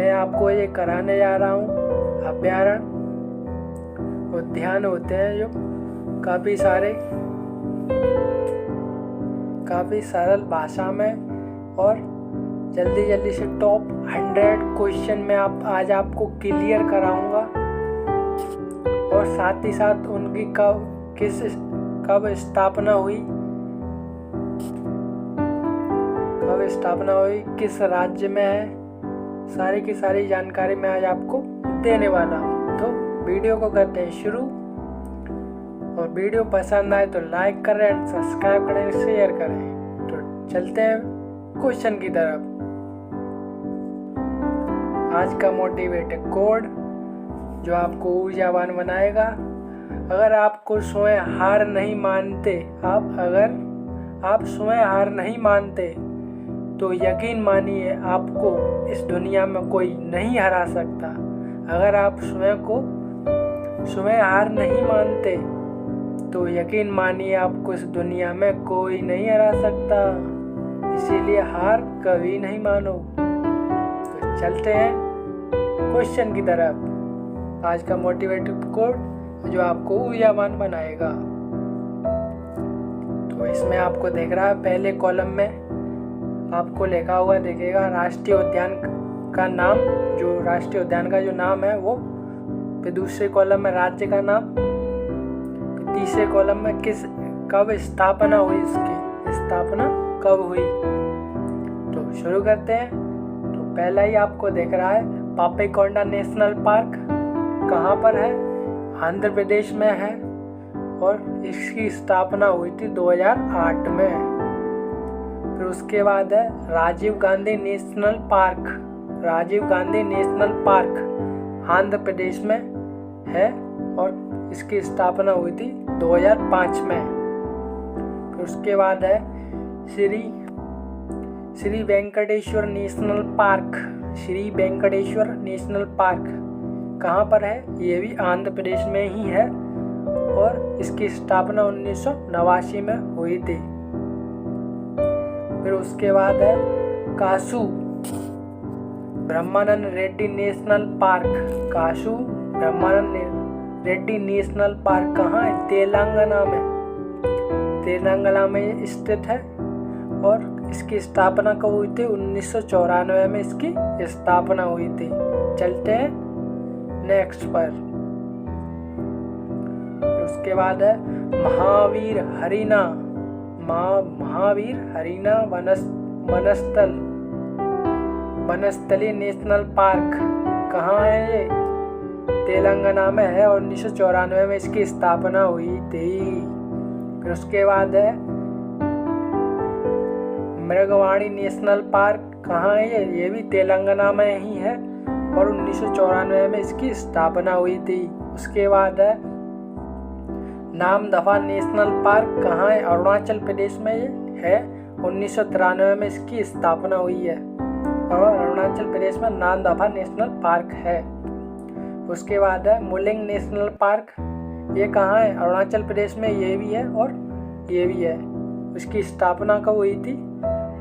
मैं आपको ये कराने जा रहा हूँ अभयारण्य उद्यान होते हैं जो काफ़ी सरल भाषा में और जल्दी से टॉप 100 क्वेश्चन में आज आपको क्लियर कराऊंगा और साथ ही साथ उनकी कब स्थापना हुई, किस राज्य में है, सारी की सारी जानकारी मैं आज आपको देने वाला हूँ। तो वीडियो को करते हैं शुरू, और वीडियो पसंद आए तो लाइक करें, सब्सक्राइब करें, शेयर करें। तो चलते हैं क्वेश्चन की तरफ। आज का मोटिवेटेड कोड जो आपको ऊर्जावान बनाएगा। अगर आपको स्वयं हार नहीं मानते, अगर आप स्वयं हार नहीं मानते तो यकीन मानिए आपको इस दुनिया में कोई नहीं हरा सकता। अगर आप स्वयं हार नहीं मानते तो यकीन मानिए आपको इस दुनिया में कोई नहीं हरा सकता। इसीलिए हार कभी नहीं मानो। तो चलते हैं क्वेश्चन की तरफ। आज का मोटिवेटिव कोड जो आपको ऊर्जावान बनाएगा। तो इसमें आपको देख रहा है, पहले कॉलम में आपको लिखा हुआ दिखेगा राष्ट्रीय उद्यान का नाम, जो राष्ट्रीय उद्यान का जो नाम है वो। फिर दूसरे कॉलम में राज्य का नाम, फिर तीसरे कॉलम में कब स्थापना हुई, इसकी स्थापना कब हुई। तो शुरू करते हैं। तो पहला ही आपको दिख रहा है पापीकोंडा नेशनल पार्क कहाँ पर है, आंध्र प्रदेश में है, और इसकी स्थापना हुई थी 2008 में। फिर उसके बाद है Rajiv Gandhi National Park. Rajiv Gandhi National Park Andhra Pradesh में है और इसकी स्थापना हुई थी 2005 में। फिर उसके बाद है Shri Venkateswara national park. Shri Venkateswara national park कहाँ पर है, ये भी आंध्र प्रदेश में ही है और इसकी स्थापना 1989 में हुई थी। फिर उसके बाद है कासू ब्रह्मानंद रेड्डी नेशनल पार्क। कासू ब्रह्मानंद रेड्डी नेशनल पार्क कहाँ है, तेलंगाना में। तेलंगाना में स्थित है और इसकी स्थापना कब हुई थी, 1994 में इसकी स्थापना हुई थी। चलते हैं नेक्स्ट पर। उसके बाद है महावीर हरिना वनस्थली नेशनल पार्क कहाँ है, ये तेलंगाना में है और 1994 में इसकी स्थापना हुई थी। फिर उसके बाद है मृगवाणी नेशनल पार्क कहाँ है, ये भी तेलंगाना में ही है और 1994 में इसकी स्थापना हुई थी। उसके बाद है नामदफा नेशनल पार्क कहाँ है, अरुणाचल प्रदेश में ये है, 1993 में इसकी स्थापना हुई है और अरुणाचल प्रदेश में नामदफा नेशनल पार्क है। उसके बाद है मुलिंग नेशनल पार्क, ये कहाँ है, अरुणाचल प्रदेश में ये भी है और ये भी है। उसकी स्थापना कब हुई थी,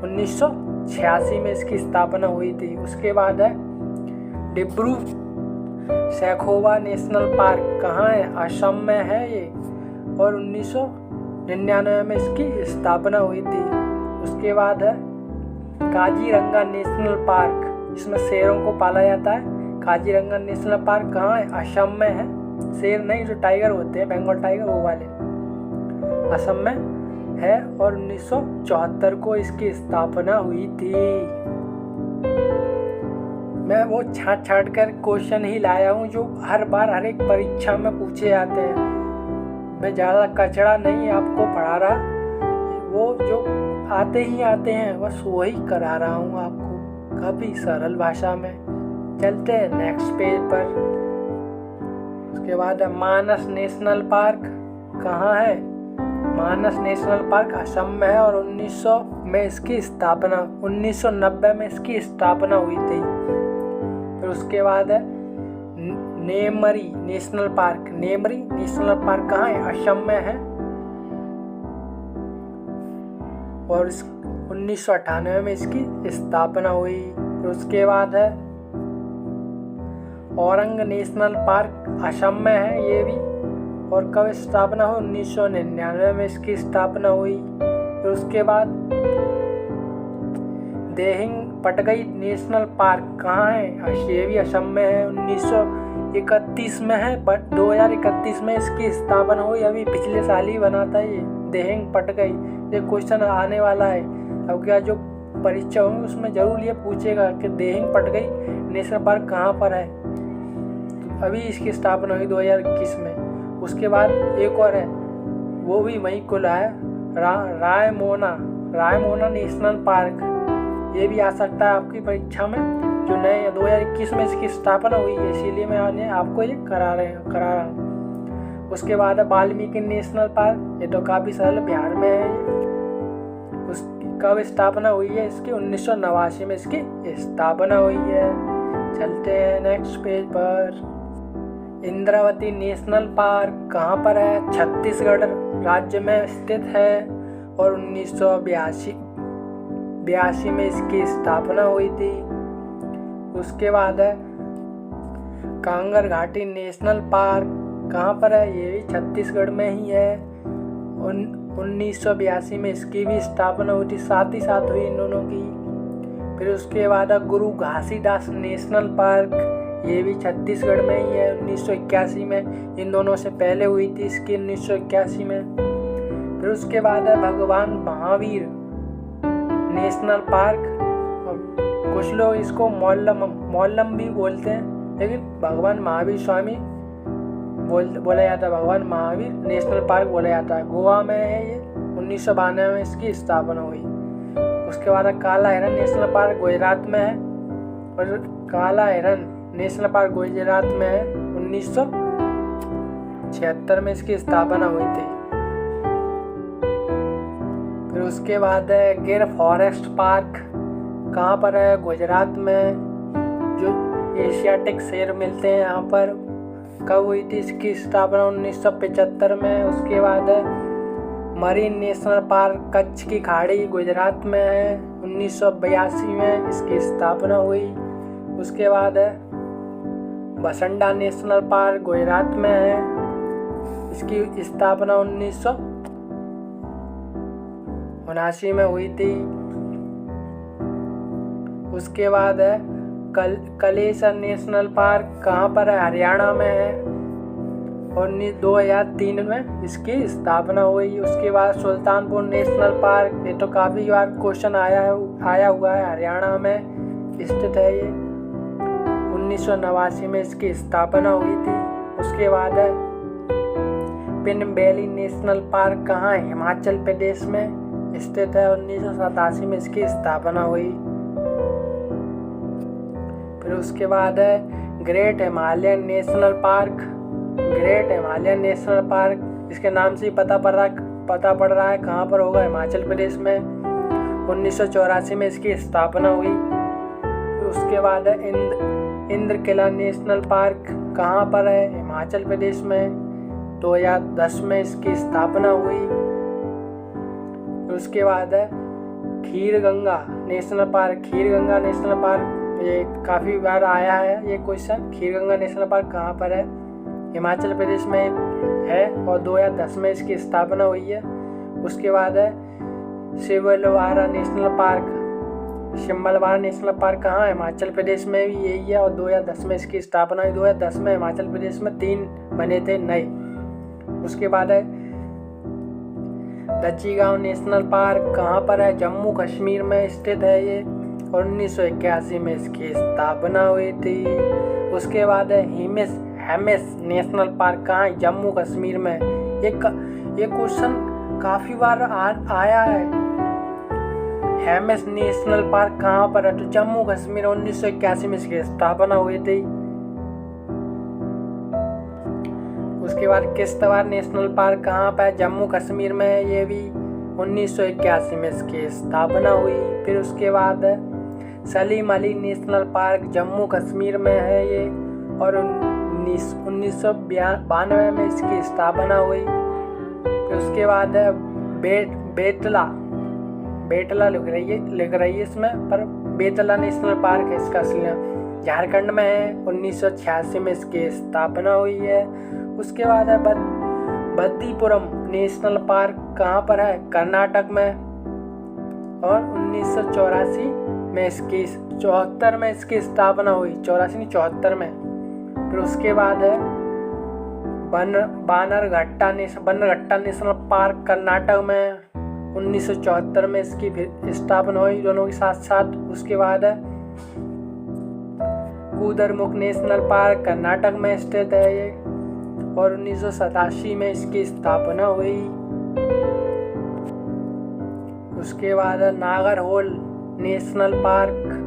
1986 में इसकी स्थापना हुई थी। उसके बाद है डिब्रू सैखोवा नेशनल पार्क कहाँ है, असम में है ये और 1999 में इसकी स्थापना हुई थी। उसके बाद है काजीरंगा नेशनल पार्क, इसमें शेरों को पाला जाता है। काजीरंगा नेशनल पार्क कहाँ है, असम में है। शेर नहीं, जो टाइगर होते हैं, बंगाल टाइगर, वो वाले, असम में है और 1974 को इसकी स्थापना हुई थी। मैं वो छाट कर क्वेश्चन ही लाया हूँ जो हर बार हर एक परीक्षा में पूछे जाते हैं। मैं ज़्यादा कचड़ा नहीं आपको पढ़ा रहा, वो जो आते हैं बस वही करा रहा हूँ आपको, काफ़ी सरल भाषा में। चलते हैं नेक्स्ट पेज पर। उसके बाद मानस नेशनल पार्क कहाँ है, मानस नेशनल पार्क असम में है और 1990 में इसकी स्थापना हुई थी। फिर उसके बाद है नेमरी नेशनल पार्क। नेमरी नेशनल पार्क कहाँ है, असम में है और 1998 में इसकी स्थापना हुई। फिर उसके बाद है औरंग नेशनल पार्क असम में है ये भी। और कब स्थापना हुई? 1999 में इसकी स्थापना हुई। फिर उसके बाद देहिंग पटकाई नेशनल पार्क कहाँ है? ये भी असम में है। 1931 में है, बट 2031 में इसकी स्थापना हुई। अभी पिछले साल ही बना था ये देहिंग पटकाई। ये क्वेश्चन आने वाला है अब क्या जो परीक्षा होंगी उसमें जरूर ये पूछेगा कि देहिंग पटकाई नेशनल पार्क कहाँ पर है। तो अभी इसकी स्थापना हुई 2021 में। उसके बाद एक और है, वो भी वहीं खुला है, रायमोना नेशनल पार्क। ये भी आ सकता है आपकी परीक्षा में, जो नए 2021 में इसकी स्थापना हुई है, इसीलिए मैं आपको ये करा रहा हूँ। उसके बाद है वाल्मीकि नेशनल पार्क। ये तो काफ़ी सरल, बिहार में है ये। उसकी कब स्थापना हुई है इसकी? 1989 में इसकी स्थापना हुई है। चलते हैं नेक्स्ट पेज पर। इंद्रावती नेशनल पार्क कहाँ पर है? छत्तीसगढ़ राज्य में स्थित है और 1982 में इसकी स्थापना हुई थी। उसके बाद है कांगर घाटी नेशनल पार्क कहाँ पर है? ये भी छत्तीसगढ़ में ही है। 1982 में इसकी भी स्थापना हुई थी, साथ ही साथ हुई इन दोनों की। फिर उसके बाद है गुरु घासीदास नेशनल पार्क। ये भी छत्तीसगढ़ में ही है। 1981 में, इन दोनों से पहले हुई थी इसकी 1981 में। फिर उसके बाद है भगवान महावीर नेशनल पार्क। और कुछ लोग इसको मौलम भी बोलते हैं, लेकिन भगवान महावीर स्वामी बोला जाता है, भगवान महावीर नेशनल पार्क बोला जाता है। गोवा में है ये। 1992 में इसकी स्थापना हुई। उसके बाद काला हिरन नेशनल पार्क गुजरात में है। और काला हिरन नेशनल पार्क गुजरात में है। 1976 में इसकी स्थापना हुई थी। फिर उसके बाद है गिर फॉरेस्ट पार्क। कहाँ पर है? गुजरात में, जो एशियाटिक शेर मिलते हैं यहाँ पर। कब हुई थी इसकी स्थापना? 1975 में। उसके बाद है मरीन नेशनल पार्क कच्छ की खाड़ी गुजरात में है। 1982 में इसकी स्थापना हुई। उसके बाद है बसंडा नेशनल पार्क गुजरात में है। इसकी स्थापना 1979 में हुई थी। उसके बाद है कलेसर नेशनल पार्क कहाँ पर है? हरियाणा में है। और 2003 में इसकी स्थापना हुई। उसके बाद सुल्तानपुर नेशनल पार्क। ये तो काफ़ी बार क्वेश्चन आया हुआ है। हरियाणा में स्थित है ये। 1989 में इसकी स्थापना हुई थी। उसके बाद है पिन वैली नेशनल पार्क कहाँ है? हिमाचल प्रदेश में स्थित है। 1987 में इसकी स्थापना हुई। फिर उसके बाद है great Himalayan national park. Great Himalayan national park, इसके नाम से ही पता पड़ रहा है कहाँ पर होगा? हिमाचल प्रदेश में। 1984 में इसकी स्थापना हुई। उसके बाद है इंद्रकिला नेशनल पार्क कहाँ पर है? हिमाचल प्रदेश में। 2010 में इसकी स्थापना हुई। उसके बाद है Kheerganga national park. Kheerganga national park, ये काफ़ी बार आया है ये क्वेश्चन। खीरगंगा नेशनल पार्क कहाँ पर है? हिमाचल प्रदेश में है और 2010 में इसकी स्थापना हुई है। उसके बाद है शिमलवारा नेशनल पार्क। शिमलवारा नेशनल पार्क कहाँ है? हिमाचल प्रदेश में भी यही है और 2010 में इसकी स्थापना हुई। 2010 में हिमाचल प्रदेश में 3 बने थे नए। उसके बाद है दच्चीगांव नेशनल पार्क कहाँ पर है? जम्मू कश्मीर में स्थित है ये। 1981 में इसकी स्थापना हुई थी। उसके बाद है हेमिस नेशनल पार्क कहाँ है? जम्मू कश्मीर में। ये क्वेश्चन काफ़ी बार आया है। हेमिस नेशनल पार्क कहाँ पर है? तो जम्मू कश्मीर। 1981 में इसकी स्थापना हुई थी। उसके बाद किश्तवाड़ नेशनल पार्क कहाँ पर है? जम्मू कश्मीर में है ये भी। 1981 में इसकी स्थापना हुई। फिर उसके बाद सलीम अली नेशनल पार्क जम्मू कश्मीर में है ये और 1992 में इसकी स्थापना हुई। फिर उसके बाद बेतला लिख रही है इसमें, पर बेतला नेशनल पार्क है इसका असली नाम। झारखंड में है, 1986 में इसकी स्थापना हुई है। उसके बाद है बद्दीपुरम नेशनल पार्क, कहाँ पर है? कर्नाटक में, और 1984 में इसकी 74 में इसकी स्थापना हुई, 84 नहीं 74 में। फिर उसके बाद है बन्नरघट्टा नेशनल पार्क कर्नाटक में, 1974 में इसकी स्थापना हुई दोनों के साथ साथ। उसके बाद है कूदरमुख नेशनल पार्क कर्नाटक में स्थित है ये, और 1987 में इसकी स्थापना हुई। उसके बाद है नागरहोल नेशनल पार्क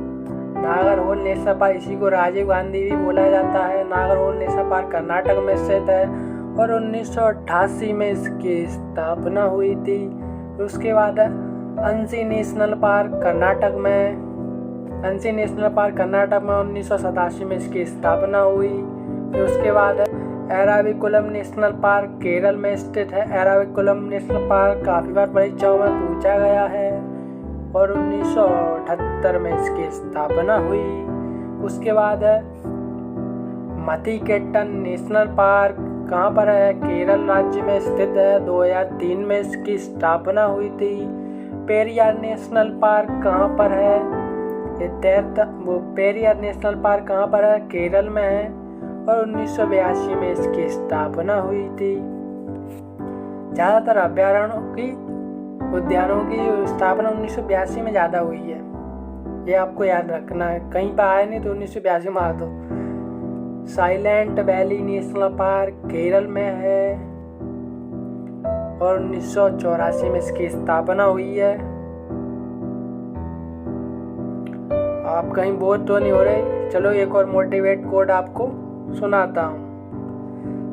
इसी को राजीव गांधी भी बोला जाता है। नागरहोल नेशनल पार्क कर्नाटक में स्थित है, और 1988 में इसकी स्थापना हुई थी। उसके बाद है अंशी नेशनल पार्क कर्नाटक में, 1987 में इसकी स्थापना हुई। फिर उसके बाद है एराविकुलम नेशनल पार्क केरल में स्थित है। एराविकुलम नेशनल पार्क काफ़ी बार परीक्षाओं में पूछा गया है, और 1978 में इसकी स्थापना हुई। उसके बाद है मथिकेट्टन नेशनल पार्क, कहाँ पर है? केरल राज्य में स्थित है, 2003 में इसकी स्थापना हुई थी। पेरियार नेशनल पार्क कहाँ पर है? पेरियार नेशनल पार्क कहाँ पर है? केरल में है, और 1982 में इसकी स्थापना हुई थी। ज़्यादातर उद्यानों की स्थापना 1982 में ज़्यादा हुई है, ये आपको याद रखना है। कहीं पर आए नहीं तो 1982 मार दो। Silent valley National park Kerala में है, और 1984 में इसकी स्थापना हुई है। आप कहीं बोर तो नहीं हो रहे? चलो एक और मोटिवेट कोड आपको सुनाता हूँ।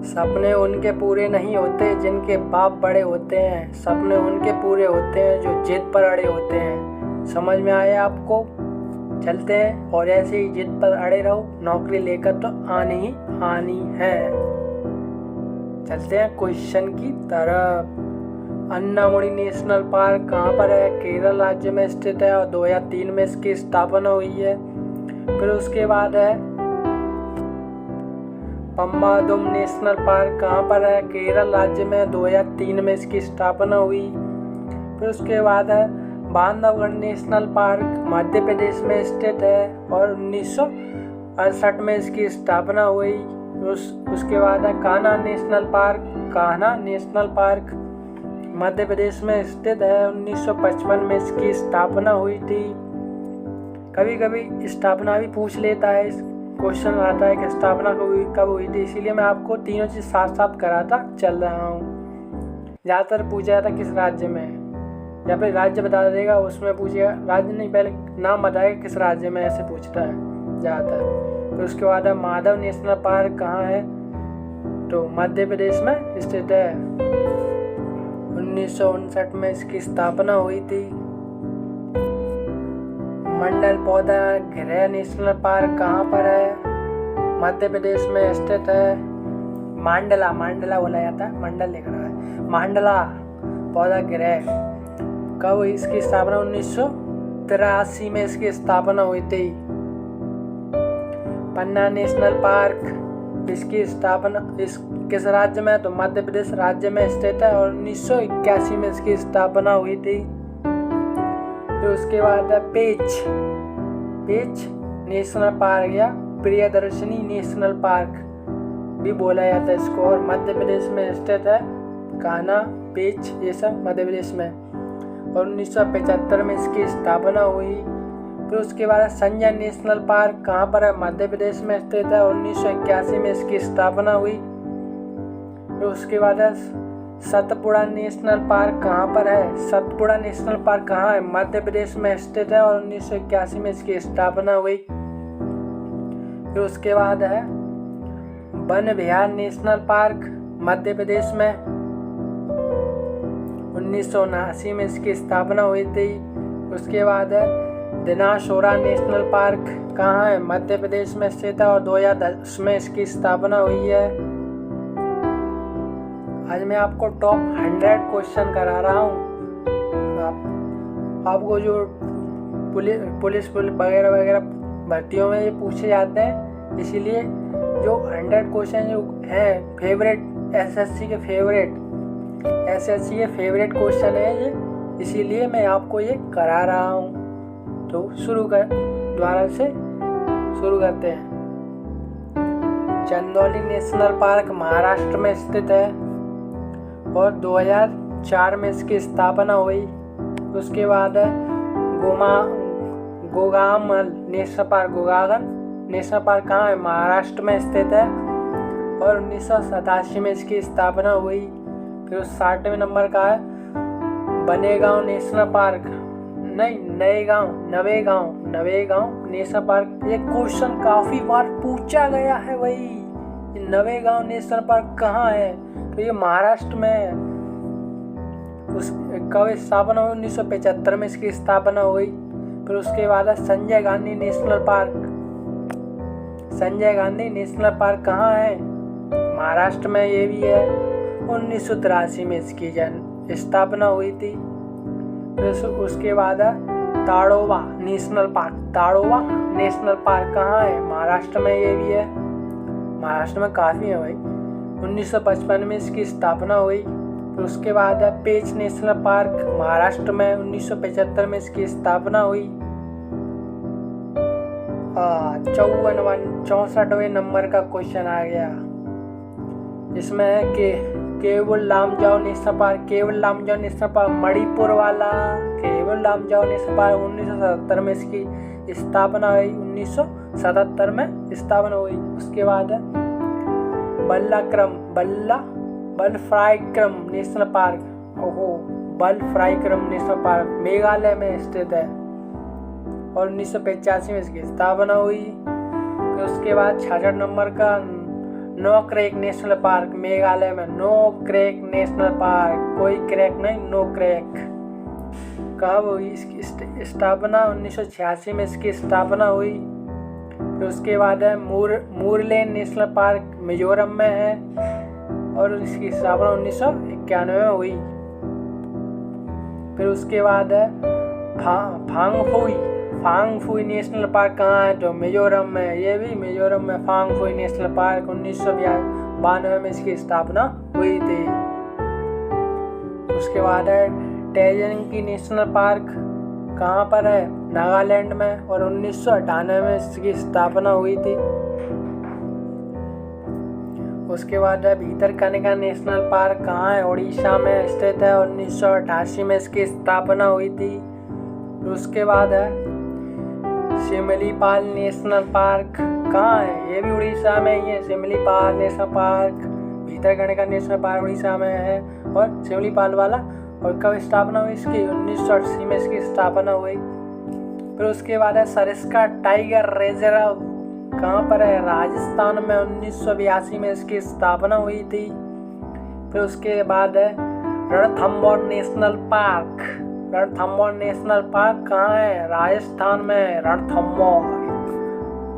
सपने उनके पूरे नहीं होते जिनके बाप बड़े होते हैं, सपने उनके पूरे होते हैं जो जिद पर अड़े होते हैं। समझ में आया आपको? चलते हैं, और ऐसे ही जिद पर अड़े रहो, नौकरी लेकर तो आनी ही आनी है। चलते हैं क्वेश्चन की तरफ। अन्नामुडी नेशनल पार्क कहाँ पर है? केरल राज्य में स्थित है, और 2003 में इसकी स्थापना हुई है। फिर उसके बाद है पम्बादुम नेशनल पार्क कहाँ पर है? केरल राज्य में, 2003 में इसकी स्थापना हुई। फिर उसके बाद है बांधवगढ़ नेशनल पार्क मध्य प्रदेश में स्थित है, और 1968 में इसकी स्थापना हुई। उसके बाद है कान्हा नेशनल पार्क मध्य प्रदेश में स्थित है, 1955 में इसकी स्थापना हुई थी। कभी कभी स्थापना भी पूछ लेता है, क्वेश्चन आता है कि स्थापना कब हुई थी, इसीलिए मैं आपको तीनों चीज़ साथ साथ कराता चल रहा हूँ। ज़्यादातर पूछा जाता किस राज्य में है, या फिर राज्य बता देगा, उसमें पूछेगा राज्य नहीं, पहले नाम बताएगा किस राज्य में, ऐसे पूछता है ज़्यादातर। फिर उसके बाद है माधव नेशनल पार्क कहाँ है? तो मध्य प्रदेश में स्थित है, 1959 में इसकी स्थापना हुई थी। मंडल पौधा गृह नेशनल पार्क कहाँ पर है? मध्य प्रदेश में स्थित है। मांडला बोला जाता है, मंडल लिख रहा है। मांडला पौधा गृह कब इसकी स्थापना? 1983 में इसकी स्थापना हुई थी। पन्ना नेशनल पार्क इसकी स्थापना किस राज्य में है? तो मध्य प्रदेश राज्य में स्थित है, और 1981 में इसकी स्थापना हुई थी। फिर उसके बाद है पेंच नेशनल पार्क या प्रियदर्शनी नेशनल पार्क भी बोला जाता है इसको, और मध्य प्रदेश में स्थित है। कान्हा, पेंच ये सब मध्य प्रदेश में, और 1975 में इसकी स्थापना हुई। फिर उसके बाद संजय नेशनल पार्क कहाँ पर है? मध्य प्रदेश में स्थित है, 1981 में इसकी स्थापना हुई। फिर उसके बाद सतपुड़ा नेशनल पार्क कहाँ पर है? सतपुड़ा नेशनल पार्क कहाँ है? मध्य प्रदेश में स्थित है, और 1981 में इसकी स्थापना हुई। फिर उसके बाद है वन विहार नेशनल पार्क मध्य प्रदेश में, 1979 में इसकी स्थापना हुई थी। उसके बाद है दिनाशोरा नेशनल पार्क कहाँ है? मध्य प्रदेश में स्थित है, और 2010 में इसकी स्थापना हुई है। आज मैं आपको टॉप 100 क्वेश्चन करा रहा हूँ। आपको जो पुलिस वगैरह भर्तियों में ये पूछे जाते हैं, इसीलिए जो 100 क्वेश्चन जो हैं फेवरेट एसएससी के फेवरेट क्वेश्चन है ये, इसीलिए मैं आपको ये करा रहा हूँ। तो दोबारा से शुरू करते हैं। चंदौली नेशनल पार्क महाराष्ट्र में स्थित है और 2004 में इसकी स्थापना हुई। उसके बाद है Gugamal national park. Gugamal national park कहाँ है? महाराष्ट्र में स्थित है और 1987 में इसकी स्थापना हुई। फिर उस 60वें नंबर का है बनेगांव नेशनल पार्क, नहीं नवेगांव नेशनल पार्क। ये क्वेश्चन काफी बार पूछा गया है भाई, नवेगांव नेशनल पार्क कहाँ है? तो ये महाराष्ट्र में है। कब स्थापना हुई? 1975 में इसकी स्थापना हुई। फिर उसके बाद है Sanjay Gandhi National park. Sanjay Gandhi National park कहाँ है? महाराष्ट्र में ये भी है। 1983 में इसकी स्थापना हुई थी। फिर उसके बाद है ताड़ोवा नेशनल पार्क। ताड़ोवा नेशनल पार्क कहाँ है? महाराष्ट्र में ये भी है। महाराष्ट्र में काफ़ी है भाई। 1955 में इसकी स्थापना हुई। फिर उसके बाद है पेंच नेशनल पार्क महाराष्ट्र में। 1975 में इसकी स्थापना हुई। 64वें नंबर का क्वेश्चन आ गया। इसमें है कि केवल लामजाओ नेशनल पार्क। केवल लामजाओ नेशनल पार्क मणिपुर वाला। केवल लामजाओ नेशनल पार्क 1977 में इसकी स्थापना हुई। 1977 में स्थापना हुई। उसके बाद है Balphakram National Park. Balphakram National Park Meghalaya में स्थित है और 1985 में इसकी स्थापना हुई। फिर उसके बाद 66 नंबर का नोक्रेक नेशनल पार्क मेघालय में। नोक्रेक नेशनल पार्क, कोई क्रैक नहीं, नोक्रेक। कब हुई इसकी स्थापना? 1986 में इसकी स्थापना हुई। फिर उसके बाद है मूरलेन नेशनल पार्क मिजोरम में है और इसकी स्थापना 1991 में हुई। फिर उसके बाद है फांगफुई नेशनल पार्क कहाँ है? तो मिजोरम में। ये भी मिजोरम में फांगफुई नेशनल पार्क 1992 में इसकी स्थापना हुई थी। उसके बाद है टेजंगी नेशनल पार्क कहाँ पर है? नागालैंड में और 1998 में इसकी स्थापना हुई थी। उसके बाद है भीतरकनिका नेशनल पार्क कहाँ है? उड़ीसा में स्थित है और 1988 में इसकी स्थापना हुई थी। उसके बाद है शिमलीपाल नेशनल पार्क कहाँ है? ये भी उड़ीसा में ही है। Similipal national park, Bhitarkanika national park Orissa में है और शिमलीपाल वाला। और कब स्थापना हुई इसकी? 1980 में इसकी स्थापना हुई। फिर उसके बाद है सरिस्का टाइगर रिजर्व कहाँ पर है? राजस्थान में। 1982 में इसकी स्थापना हुई थी। फिर उसके बाद है Ranthambore national park. Ranthambore national park कहाँ है? राजस्थान में, रणथंबोर।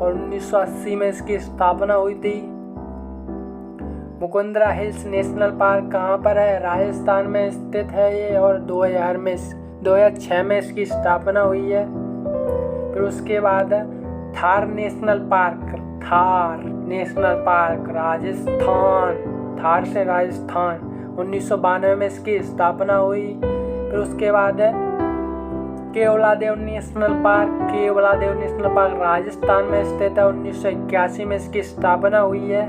और 1980 में इसकी स्थापना हुई थी। मुकुंदरा हिल्स नेशनल पार्क कहाँ पर है? राजस्थान में स्थित है ये और 2006 में इसकी स्थापना हुई है। फिर उसके बाद Thar national park. Thar national park Rajasthan, Thar से राजस्थान। 1992 में इसकी स्थापना हुई। फिर उसके बाद है Keoladeo national park. Keoladeo national park Rajasthan में स्थित है। 1981 में इसकी स्थापना हुई है।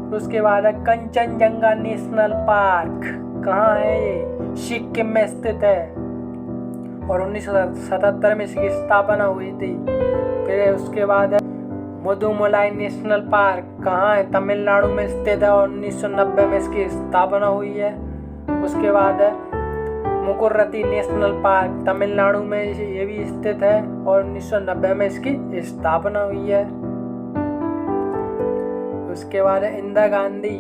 उसके बाद है कंचनजंगा नेशनल पार्क कहाँ है? ये सिक्किम में स्थित है और 1977 में इसकी स्थापना हुई थी। फिर उसके बाद है मुदुमलाई नेशनल पार्क कहाँ है? तमिलनाडु में स्थित है और 1990 में इसकी स्थापना हुई है। उसके बाद है मुकुर्रती नेशनल पार्क तमिलनाडु में ये भी स्थित है और 1990 में इसकी स्थापना हुई है। उसके बाद है इंदिरा गांधी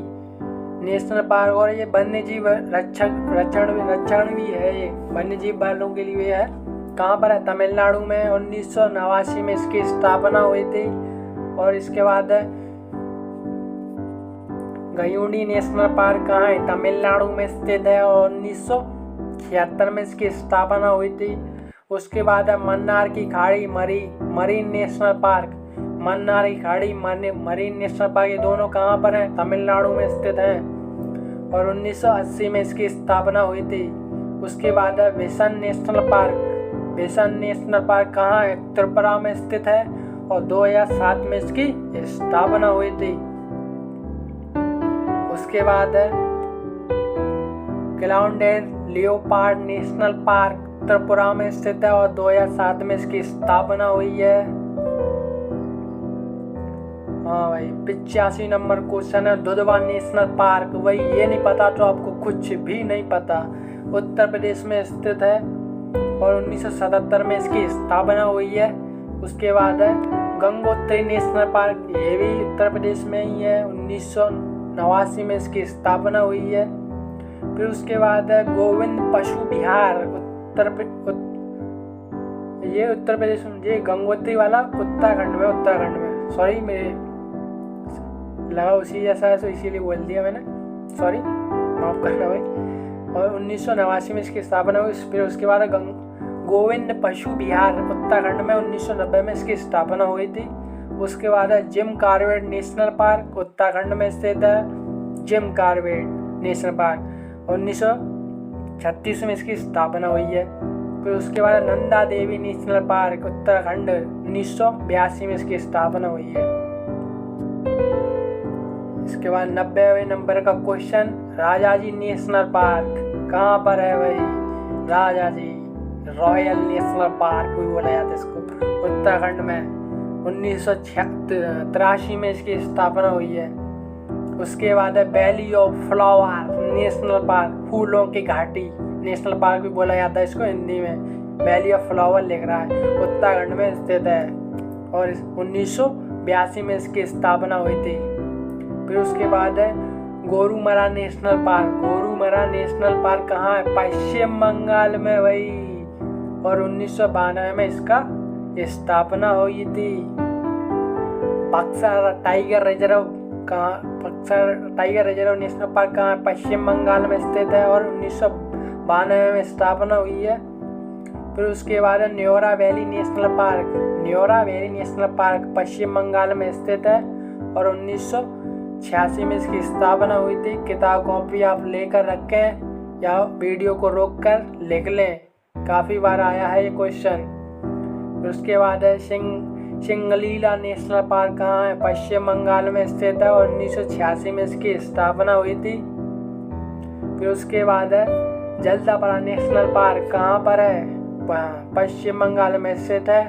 नेशनल पार्क और ये वन्य जीव रक्षण भी है। ये वन्य जीव वालों के लिए है। कहाँ पर है? तमिलनाडु में। 1989 में इसकी स्थापना हुई थी। और इसके बाद है गयूंडी नेशनल पार्क कहाँ है? तमिलनाडु में स्थित है और 1976 में इसकी स्थापना हुई थी। उसके बाद है मन्नार की खाड़ी मरीन नेशनल पार्क। मन्नार की खाड़ी मरीन नेशनल पार्क, ये दोनों कहाँ पर हैं? तमिलनाडु में स्थित हैं और 1980 में इसकी स्थापना हुई थी। उसके बाद है bison national park. Bison national park कहाँ है? त्रिपुरा में स्थित है और 2007 में इसकी स्थापना हुई थी। उसके बाद है क्लाउडेन लियोपार्ड नेशनल पार्क, त्रिपुरा में स्थित है और 2007 में इसकी स्थापना हुई है। हाँ भाई, 85 नंबर क्वेश्चन है दुधवा नेशनल पार्क। वही ये नहीं पता तो आपको कुछ भी नहीं पता। उत्तर प्रदेश में स्थित है और 1977 में इसकी स्थापना हुई है। उसके बाद है गंगोत्री नेशनल पार्क, ये भी उत्तर प्रदेश में ही है, 1989 में इसकी स्थापना हुई है। फिर उसके बाद है गोविंद पशु विहार, ये उत्तर प्रदेश में, ये गंगोत्री वाला उत्तराखंड में सॉरी, मेरे लगा उसी जैसा है तो इसीलिए बोल दिया मैंने, सॉरी माफ करना भाई। और 1989 में इसकी स्थापना हुई। फिर उसके बाद गोविंद पशु विहार उत्तराखंड में 1990 में इसकी स्थापना हुई थी। उसके बाद है Jim Corbett national park, Uttarakhand में स्थित है जिम कॉर्बेट नेशनल पार्क, 1936 में इसकी स्थापना हुई है। फिर उसके बाद नंदा देवी नेशनल पार्क, उत्तराखंड, 1982 में इसकी स्थापना हुई है। इसके बाद 90वें नंबर का क्वेश्चन, राजाजी नेशनल पार्क कहाँ पर है भाई? राजाजी रॉयल नेशनल पार्क भी बोला जाता है इसको, उत्तराखंड में, 1983 में इसकी स्थापना हुई है। उसके बाद है valley of flower national park, फूलों की घाटी नेशनल पार्क भी बोला जाता है इसको हिंदी में, वैली ऑफ फ्लावर लिख रहा है, उत्तराखंड में स्थित है और 1982 में इसकी स्थापना हुई थी। फिर उसके बाद है Gorumara national park. Gorumara national park कहाँ है? पश्चिम बंगाल में भाई, और 1992 में इसका स्थापना हुई थी। Buxar tiger reserve national park कहाँ है? पश्चिम बंगाल में स्थित है और 1992 में स्थापना हुई है। फिर उसके बाद है Neora Valley National Park. Neora Valley National Park Paschim Bengal में स्थित है और 1986 में इसकी स्थापना हुई थी। किताब कॉपी आप लेकर रखें या वीडियो को रोककर लिख लें, काफ़ी बार आया है ये क्वेश्चन। फिर उसके बाद है सिंगलीला नेशनल पार्क कहाँ है? पश्चिम बंगाल में स्थित है और 1986 में इसकी स्थापना हुई थी। फिर उसके बाद है जलदापारा नेशनल पार्क कहाँ पर है? पश्चिम बंगाल में स्थित है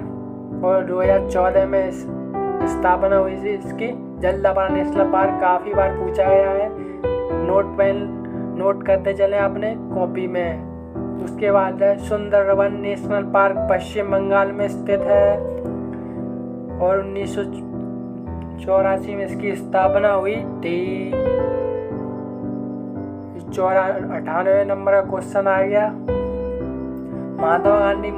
और 2014 में स्थापना हुई थी इसकी। जलदापारा नेशनल पार्क काफ़ी बार पूछा गया है, नोट करते चलें अपने कॉपी में। उसके बाद है सुंदरवन नेशनल पार्क पश्चिम बंगाल में स्थित है और 1984 में इसकी स्थापना हुई थी। 98 नंबर का क्वेश्चन आ गया, Mahatma Gandhi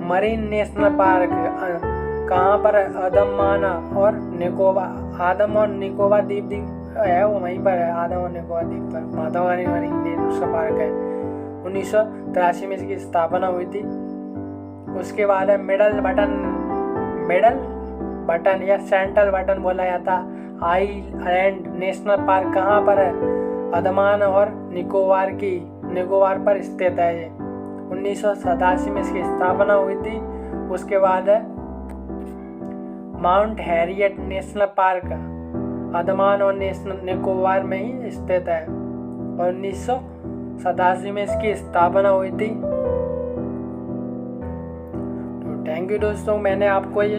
marine national park कहाँ पर है? आदम और निकोबार द्वीप है, वो वहीं पर है, आदम और निकोबार द्वीप पर Mahatma Gandhi marine national park है। 1983 में इसकी स्थापना हुई थी। उसके बाद है मिडल बटन या सेंट्रल बटन बोला जाता आइलैंड नेशनल पार्क कहाँ पर है? अंडमान और निकोबार पर स्थित है ये। 1987 में इसकी स्थापना हुई थी। उसके बाद है mount Harriet national park Andaman और निकोबार में ही स्थित है और 1987 में इसकी स्थापना हुई थी। तो थैंक यू दोस्तों, मैंने आपको ये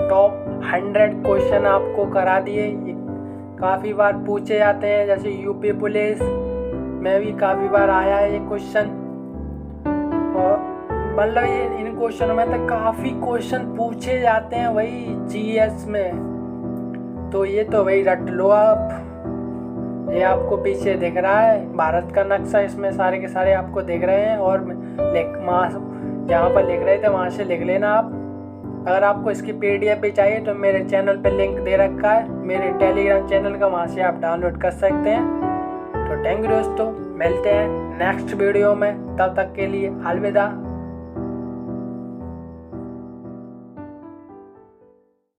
टॉप 100 क्वेश्चन आपको करा दिए। काफ़ी बार पूछे जाते हैं, जैसे यूपी पुलिस में भी काफ़ी बार आया है ये क्वेश्चन, और मतलब ये इन क्वेश्चनों में तो काफ़ी क्वेश्चन पूछे जाते हैं वही जीएस में। तो ये तो वही रट लो आप, ये आपको पीछे दिख रहा है भारत का नक्शा, इसमें सारे के सारे आपको दिख रहे हैं और जहाँ पर लिख रहे थे वहाँ से लिख लेना आप। अगर आपको इसकी PDF भी चाहिए तो मेरे चैनल पे लिंक दे रखा है, मेरे टेलीग्राम चैनल का, वहाँ से आप डाउनलोड कर सकते हैं। तो थैंक यू दोस्तों, मिलते हैं नेक्स्ट वीडियो में, तब तक के लिए अलविदा।